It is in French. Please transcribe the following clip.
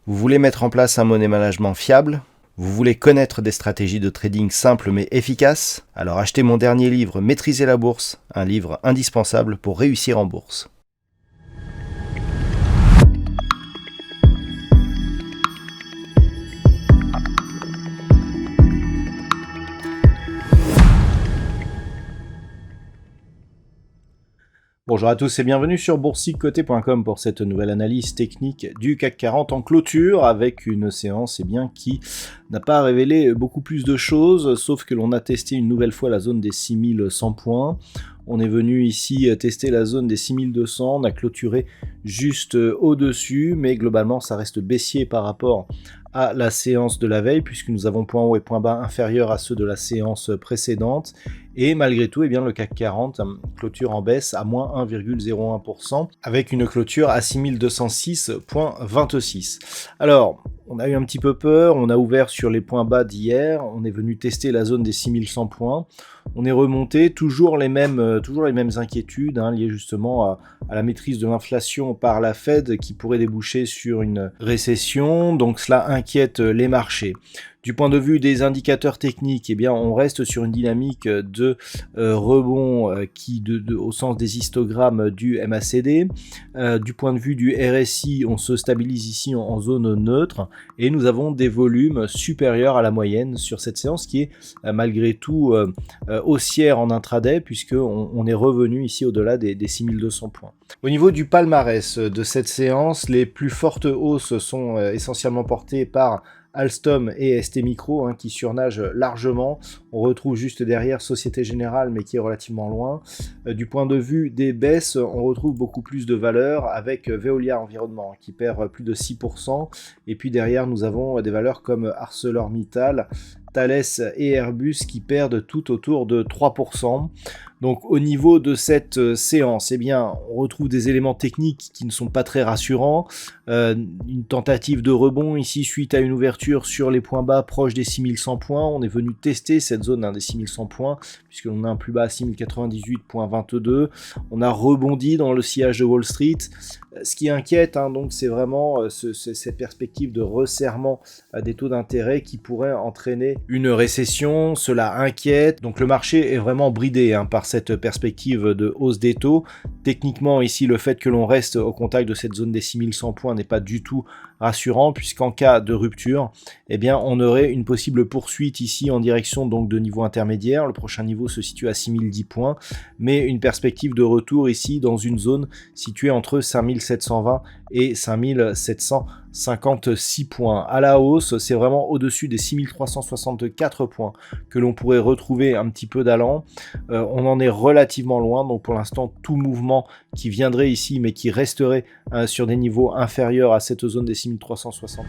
Vous voulez mettre en place un money management fiable? Vous voulez connaître des stratégies de trading simples mais efficaces? Alors achetez mon dernier livre Maîtriser la bourse, un livre indispensable pour réussir en bourse. Bonjour à tous et bienvenue sur boursicoté.com pour cette nouvelle analyse technique du CAC 40 en clôture avec une séance qui n'a pas révélé beaucoup plus de choses, sauf que l'on a testé une nouvelle fois la zone des 6100 points. On est venu ici tester la zone des 6200, on a clôturé juste au-dessus, mais globalement ça reste baissier par rapport à la séance de la veille, puisque nous avons point haut et point bas inférieurs à ceux de la séance précédente. Et malgré tout, le CAC 40 clôture en baisse à moins 1,01%, avec une clôture à 6206,26. Alors, on a eu un petit peu peur, on a ouvert sur les points bas d'hier, on est venu tester la zone des 6100 points, on est remonté, toujours les mêmes inquiétudes liées justement à la maîtrise de l'inflation par la Fed qui pourrait déboucher sur une récession, donc cela inquiète les marchés. Du point de vue des indicateurs techniques, on reste sur une dynamique de rebond au sens des histogrammes du MACD. Du point de vue du RSI, on se stabilise ici en zone neutre et nous avons des volumes supérieurs à la moyenne sur cette séance qui est malgré tout haussière en intraday puisqu'on est revenu ici au-delà des 6200 points. Au niveau du palmarès de cette séance, les plus fortes hausses sont essentiellement portées par Alstom et ST Micro qui surnagent largement. On retrouve juste derrière Société Générale mais qui est relativement loin. Du point de vue des baisses, on retrouve beaucoup plus de valeurs avec Veolia Environnement qui perd plus de 6%. Et puis derrière nous avons des valeurs comme ArcelorMittal, Thales et Airbus qui perdent tout autour de 3%. Donc au niveau de cette séance, on retrouve des éléments techniques qui ne sont pas très rassurants. Une tentative de rebond ici suite à une ouverture sur les points bas proches des 6100 points. On est venu tester cette zone des 6100 points puisque l'on a un plus bas à 6098,22. On a rebondi dans le sillage de Wall Street. Ce qui inquiète, donc c'est vraiment cette perspective de resserrement des taux d'intérêt qui pourrait entraîner une récession. Cela inquiète. Donc le marché est vraiment bridé par cette perspective de hausse des taux. Techniquement, ici, le fait que l'on reste au contact de cette zone des 6100 points n'est pas du tout rassurant puisqu'en cas de rupture, on aurait une possible poursuite ici en direction donc de niveau intermédiaire. Le prochain niveau se situe à 6010 points, mais une perspective de retour ici dans une zone située entre 5720 et 5756 points. À la hausse, c'est vraiment au-dessus des 6364 points que l'on pourrait retrouver un petit peu d'allant. On en est relativement loin, donc pour l'instant, tout mouvement qui viendrait ici, mais qui resterait sur des niveaux inférieurs à cette zone des 6360